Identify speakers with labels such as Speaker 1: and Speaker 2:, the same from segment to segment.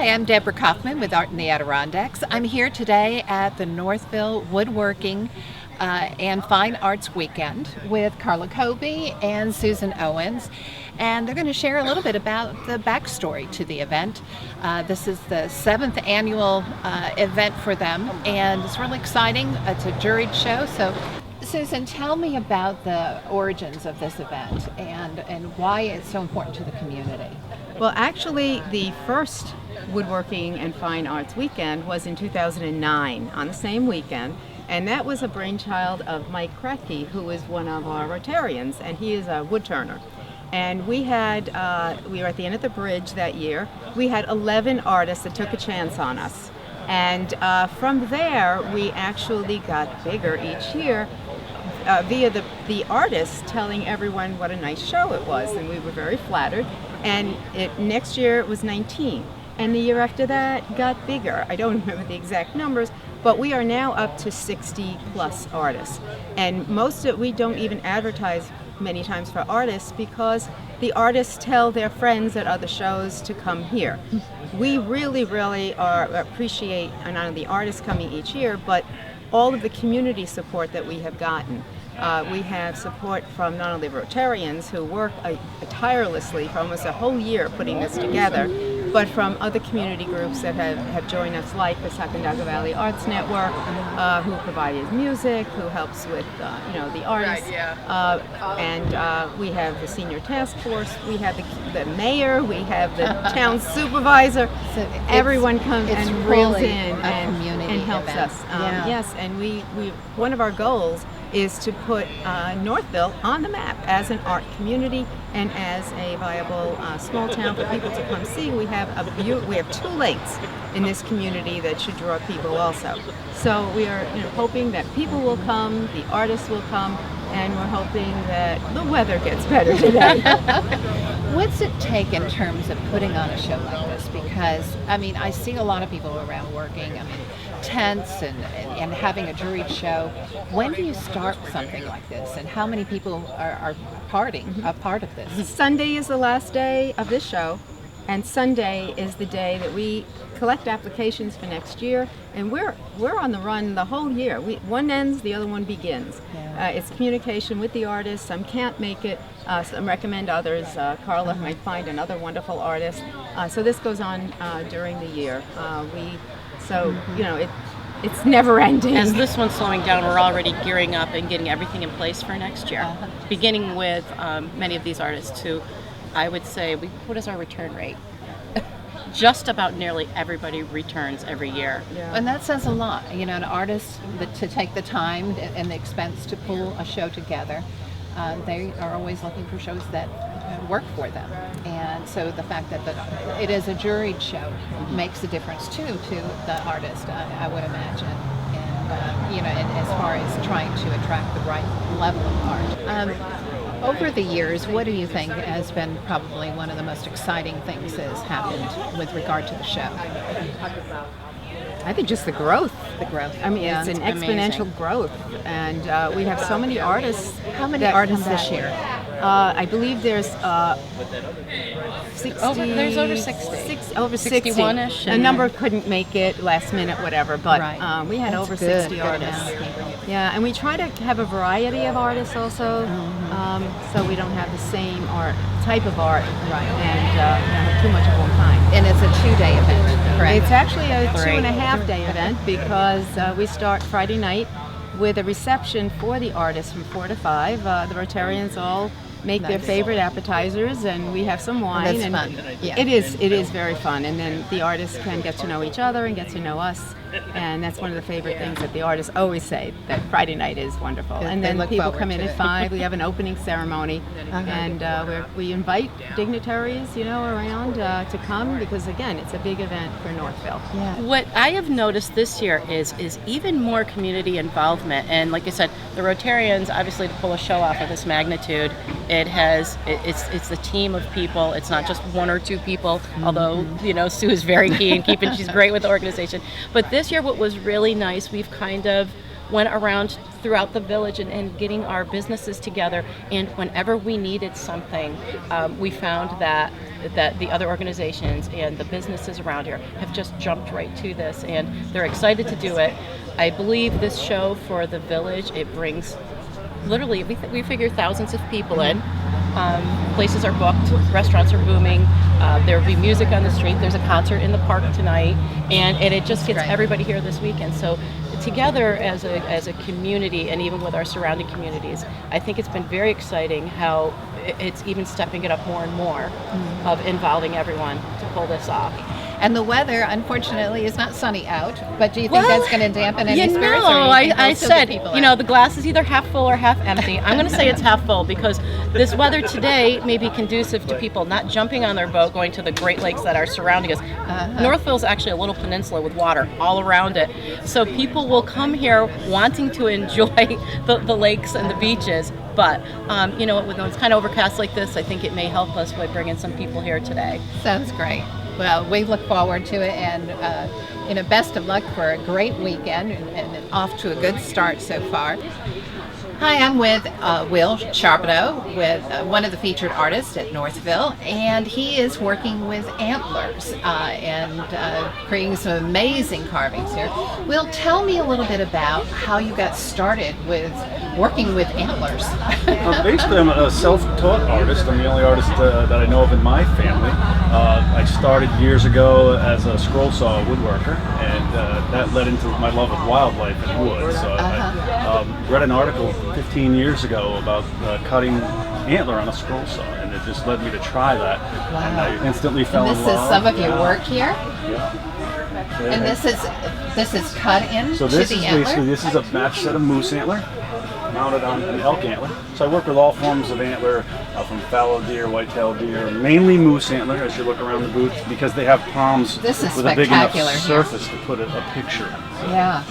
Speaker 1: I'm Deborah Kaufman with Art in the Adirondacks. I'm here today at the Northville Woodworking and Fine Arts Weekend with Carla Kobe and Susan Owens, and they're going to share a little bit about the backstory to the event. This is the 7th annual event for them, and it's really exciting. It's a juried show. So Susan, tell me about the origins of this event and why it's so important to the community.
Speaker 2: Well, actually, the first Woodworking and Fine Arts Weekend was in 2009, on the same weekend, and that was a brainchild of Mike Kretke, who is one of our Rotarians, and he is a woodturner. And we were at the end of the bridge that year. We had 11 artists that took a chance on us. And from there, we actually got bigger each year via the artists telling everyone what a nice show it was, and we were very flattered. And next year it was 19, and the year after that got bigger. I don't remember the exact numbers, but we are now up to 60 plus artists. And we don't even advertise many times for artists because the artists tell their friends at other shows to come here. We really appreciate not only the artists coming each year, but all of the community support that we have gotten. We have support from not only Rotarians who work tirelessly for almost a whole year putting this together, but from other community groups that have joined us, like the Sacandaga Valley Arts Network, who provided music, who helps with the artists, and we have the senior task force, we have the mayor, we have the town supervisor. So everyone comes and rolls in and helps us. Yes, and we one of our goals is to put Northville on the map as an art community and as a viable small town for people to come see. We have 2 lakes in this community that should draw people also. So we are hoping that people will come, the artists will come, and we're hoping that the weather gets better today.
Speaker 1: What's it take in terms of putting on a show like this? Because, I see a lot of people around working, tents and having a juried show. When do you start something like this, and how many people are a part of this?
Speaker 2: Sunday is the last day of this show, and Sunday is the day that we collect applications for next year, and we're on the run the whole year. One ends, the other one begins.
Speaker 1: Yeah.
Speaker 2: It's communication with the artists. Some can't make it, some recommend others. Carla might find another wonderful artist. So this goes on during the year. It's never ending.
Speaker 3: As this one's slowing down, we're already gearing up and getting everything in place for next year. Beginning with many of these artists who, I would say, what is our return rate? Just about nearly everybody returns every year.
Speaker 1: Yeah. And that says a lot. An artist to take the time and the expense to pull a show together. They are always looking for shows that work for them, and so the fact that it is a juried show makes a difference too to the artist, I would imagine, and as far as trying to attract the right level of art. Over the years, what do you think has been probably one of the most exciting things that has happened with regard to the show?
Speaker 2: I think just the growth.
Speaker 1: It's
Speaker 2: an exponential
Speaker 1: amazing
Speaker 2: growth, and we have so many artists.
Speaker 1: How many artists this year?
Speaker 2: I believe there's 60.
Speaker 3: There's over 60.
Speaker 2: Over 60.
Speaker 3: 61-ish.
Speaker 2: A number couldn't make it last minute, whatever, but we had over 60 artists. Yeah, and we try to have a variety of artists also, so we don't have the same type of art, and have too much of one kind.
Speaker 1: And it's a 2-day event, correct?
Speaker 2: It's actually a 2.5-day event because we start Friday night with a reception for the artists from 4 to 5. The Rotarians all make their favorite appetizers, and we have some wine.
Speaker 1: And that's fun. Yeah.
Speaker 2: It is very fun, and then the artists can get to know each other and get to know us, and that's one of the favorite things that the artists always say, that Friday night is wonderful. And then people come in at 5. We have an opening ceremony, and we invite dignitaries, around to come, because again, it's a big event for Northville.
Speaker 1: Yeah.
Speaker 3: What I have noticed this year is even more community involvement, and like I said, the Rotarians, obviously, to pull a show off of this magnitude, it's the team of people. It's not just 1 or 2 people, although Sue is very key in she's great with the organization. But this year, what was really nice, we've kind of went around throughout the village and getting our businesses together. And whenever we needed something, we found that the other organizations and the businesses around here have just jumped right to this, and they're excited to do it. I believe this show for the village, it brings literally, we figure thousands of people in. Places are booked, restaurants are booming, there will be music on the street, there's a concert in the park tonight, and it just gets everybody here this weekend. So together as a community, and even with our surrounding communities, I think it's been very exciting how it's even stepping it up more and more of involving everyone to pull this off.
Speaker 1: And the weather, unfortunately, is not sunny out, but do you think that's going to dampen any spirits?
Speaker 3: I said, the glass is either half full or half empty. I'm going to say it's half full because this weather today may be conducive to people not jumping on their boat, going to the Great Lakes that are surrounding us. Northville is actually a little peninsula with water all around it. So people will come here wanting to enjoy the lakes and the beaches. But, when it's kind of overcast like this, I think it may help us by bringing some people here today.
Speaker 1: Sounds great. Well, we look forward to it, and best of luck for a great weekend and off to a good start so far. Hi, I'm with Will Charbonneau, with one of the featured artists at Northville, and he is working with antlers and creating some amazing carvings here. Will, tell me a little bit about how you got started with working with antlers.
Speaker 4: Basically, I'm a self-taught artist. I'm the only artist that I know of in my family. I started years ago as a scroll saw woodworker, and that led into my love of wildlife and wood. So I read an article 15 years ago about cutting antler on a scroll saw, and it just led me to try that.
Speaker 1: Wow.
Speaker 4: And I instantly fell in love.
Speaker 1: This is some of your work here?
Speaker 4: Yeah.
Speaker 1: And this is cut into
Speaker 4: so this
Speaker 1: the
Speaker 4: is
Speaker 1: antler?
Speaker 4: basically, this is a match set of moose antler mounted on an elk antler. So I work with all forms of antler, from fallow deer, white-tailed deer, mainly moose antler as you look around the booth, because they have palms
Speaker 1: This is
Speaker 4: with a big enough
Speaker 1: spectacular here.
Speaker 4: surface to put a picture in.
Speaker 1: Yeah.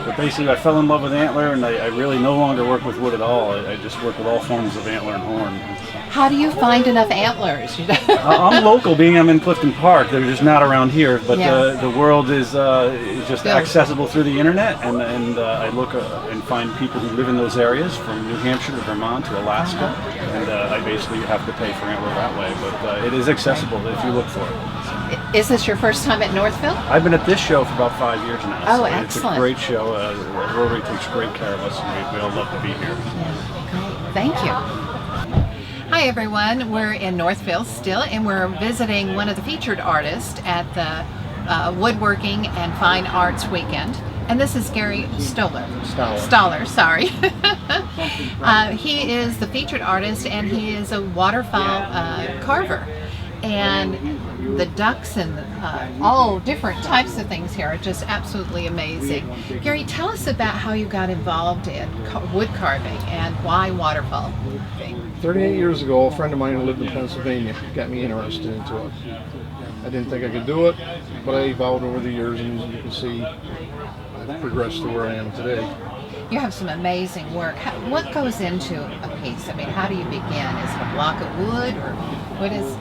Speaker 4: But basically I fell in love with antler, and I really no longer work with wood at all. I just work with all forms of antler and horn.
Speaker 1: How do you find enough antlers?
Speaker 4: I'm local, being I'm in Clifton Park. They're just not around here, but
Speaker 1: Yeah.
Speaker 4: the world is just
Speaker 1: Yeah.
Speaker 4: accessible through the internet, and I look and find people who live in those areas, from New Hampshire to Vermont to Alaska, and I basically have to pay for antler that way, but it is accessible if you look for it.
Speaker 1: Is this your first time at Northville?
Speaker 4: I've been at this show for about 5 years now.
Speaker 1: Oh,
Speaker 4: so
Speaker 1: excellent.
Speaker 4: It's a great show. Rotary takes great care of us, and we all love to be here.
Speaker 1: Yeah, great. Thank you. Hi everyone, we're in Northville still, and we're visiting one of the featured artists at the Woodworking and Fine Arts Weekend. And this is Gary Stoller, sorry. He is the featured artist, and he is a waterfowl carver. And the ducks and all different types of things here are just absolutely amazing. Gary, tell us about how you got involved in wood carving and why waterfowl.
Speaker 5: 38 years ago, a friend of mine who lived in Pennsylvania got me interested into it. I didn't think I could do it, but I evolved over the years, and as you can see, I've progressed to where I am today.
Speaker 1: You have some amazing work. What goes into a piece? I mean, how do you begin? Is it a block of wood, or what is?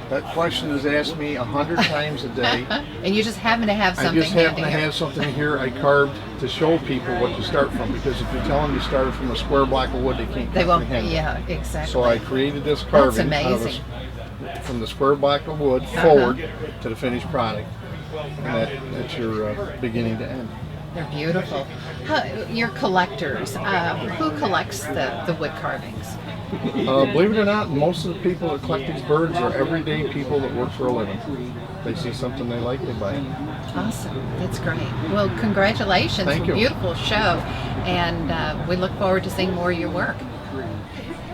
Speaker 5: That question is asked me 100 times a day.
Speaker 1: And you just happen to have
Speaker 5: I
Speaker 1: something
Speaker 5: just happen to
Speaker 1: handy here.
Speaker 5: have something here I carved to show people what to start from, because if you tell them you started from a square block of wood, they can't
Speaker 1: They won't.
Speaker 5: comprehend it.
Speaker 1: Yeah, exactly.
Speaker 5: So I created this carving
Speaker 1: That's
Speaker 5: out of
Speaker 1: amazing.
Speaker 5: from the square block of wood forward to the finished product, and that's your beginning to end.
Speaker 1: They're beautiful. Your collectors, who collects the wood carvings?
Speaker 5: Believe it or not, most of the people that collect these birds are everyday people that work for a living. They see something they like, they buy it.
Speaker 1: Awesome. That's great. Well, congratulations.
Speaker 5: Thank you.
Speaker 1: Beautiful show. And we look forward to seeing more of your work.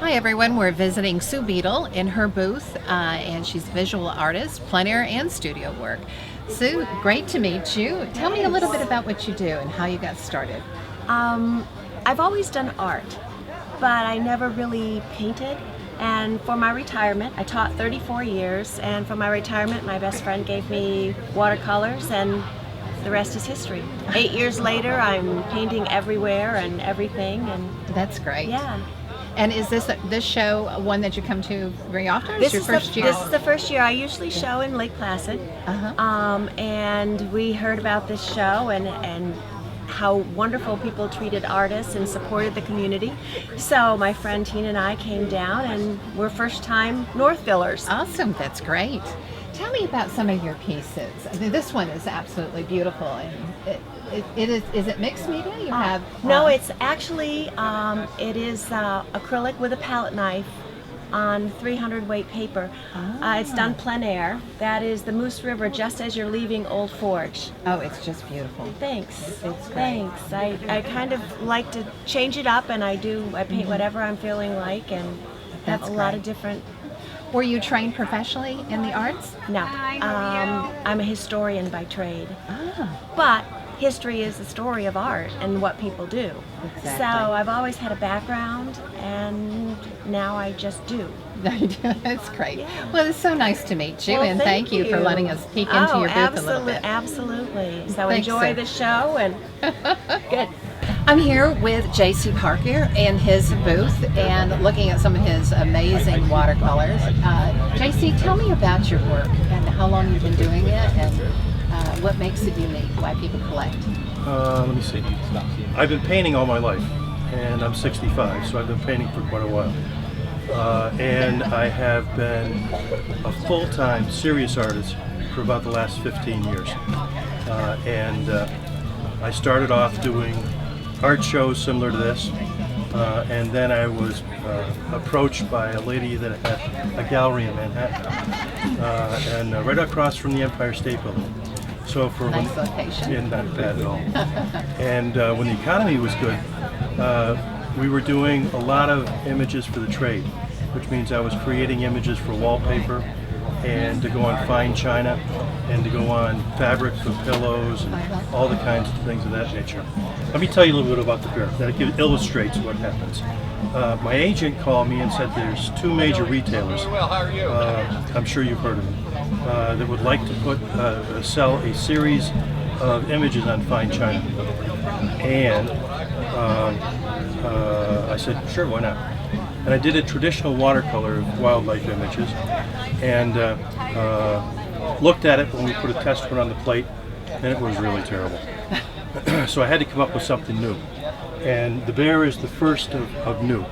Speaker 1: Hi everyone, we're visiting Sue Beadle in her booth, and she's a visual artist, plein air and studio work. Sue, great to meet you. Tell me a little bit about what you do and how you got started.
Speaker 6: I've always done art, but I never really painted. And for my retirement, I taught 34 years, and for my retirement, my best friend gave me watercolors, and the rest is history. 8 years later, I'm painting everywhere and everything, and
Speaker 1: That's great.
Speaker 6: yeah.
Speaker 1: And is this show one that you come to very often? It's your first year?
Speaker 6: This is the first year. I usually show in Lake Placid,
Speaker 1: Uh-huh.
Speaker 6: and we heard about this show and how wonderful people treated artists and supported the community. So my friend Tina and I came down, and we're first-time Northvillers.
Speaker 1: Awesome, that's great. Tell me about some of your pieces. I mean, this one is absolutely beautiful, and it is it mixed media? You have
Speaker 6: No, it's actually it is acrylic with a palette knife on 300 weight paper. It's done plein air. That is the Moose River just as you're leaving Old Forge.
Speaker 1: Oh, it's just beautiful.
Speaker 6: Thanks.
Speaker 1: It's great.
Speaker 6: Thanks. I kind of like to change it up, and I paint whatever I'm feeling like, and have
Speaker 1: That's
Speaker 6: a lot
Speaker 1: great.
Speaker 6: of different.
Speaker 1: Were you trained professionally in the arts?
Speaker 6: No, I'm a historian by trade,
Speaker 1: Ah,
Speaker 6: but history is the story of art and what people do.
Speaker 1: Exactly.
Speaker 6: So I've always had a background, and now I just do.
Speaker 1: that's great. Well, it's so nice to meet you,
Speaker 6: Well,
Speaker 1: and thank you for letting us peek into your booth a little bit.
Speaker 6: Absolutely. So
Speaker 1: Thanks,
Speaker 6: enjoy
Speaker 1: Sue.
Speaker 6: the show, and good.
Speaker 1: I'm here with J.C. Parker in his booth and looking at some of his amazing watercolors. J.C., tell me about your work and how long you've been doing it, and what makes it unique, why people collect.
Speaker 7: Let me see. I've been painting all my life, and I'm 65, so I've been painting for quite a while. And I have been a full-time serious artist for about the last 15 years. I started off doing art shows similar to this, and then I was approached by a lady that had a gallery in Manhattan, and right across from the Empire State Building. So for
Speaker 1: Nice location.
Speaker 7: Yeah, not bad at all. And when the economy was good, we were doing a lot of images for the trade, which means I was creating images for wallpaper and to go on fine china and to go on fabric for pillows and all the kinds of things of that nature. Let me tell you a little bit about the bear. That illustrates what happens. My agent called me and said there's two major retailers, I'm sure you've heard of them, that would like to sell a series of images on fine china. And I said, sure, why not? And I did a traditional watercolor of wildlife images, and looked at it when we put a test run on the plate, and it was really terrible. So I had to come up with something new. And the bear is the first of new.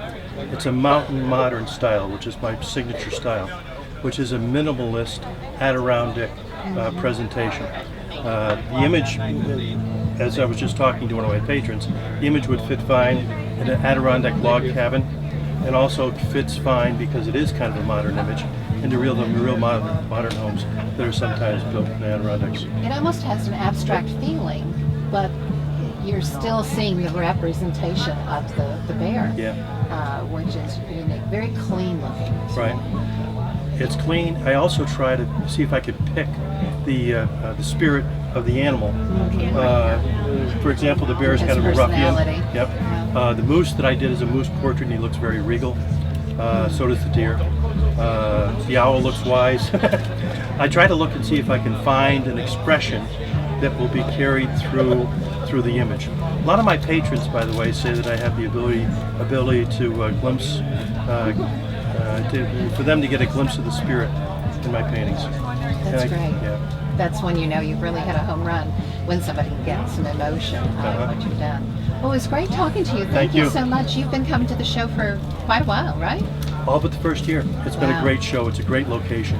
Speaker 7: It's a mountain modern style, which is my signature style, which is a minimalist Adirondack presentation. The image, as I was just talking to one of my patrons, the image would fit fine in an Adirondack log cabin, and also fits fine because it is kind of a modern image into real modern homes that are sometimes built in the Adirondacks.
Speaker 1: It almost has an abstract feeling, but you're still seeing the representation of the bear,
Speaker 7: Yeah,
Speaker 1: which is unique, very clean looking.
Speaker 7: right. It's clean. I also try to see if I could pick the spirit of the animal. For example, the bear is
Speaker 1: His
Speaker 7: kind of a ruffian.
Speaker 1: personality.
Speaker 7: Yep. The moose that I did is a moose portrait, and he looks very regal. So does the deer. The owl looks wise. I try to look and see if I can find an expression that will be carried through the image. A lot of my patrons, by the way, say that I have the ability to glimpse, for them to get a glimpse of the spirit in my paintings.
Speaker 1: That's
Speaker 7: And
Speaker 1: great.
Speaker 7: Yeah.
Speaker 1: That's when you know you've really had a home run, when somebody gets some emotion out of what you've done. Well, it was great talking to you. Thank you
Speaker 7: you.
Speaker 1: so much. You've been coming to the show for quite a while, right?
Speaker 7: All but the first year. It's been a
Speaker 1: Wow.
Speaker 7: great show. It's a great location.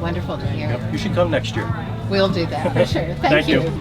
Speaker 1: Wonderful to hear.
Speaker 7: Yep. You should come next year.
Speaker 1: We'll do that for sure. Thank
Speaker 7: Thank you.
Speaker 1: you.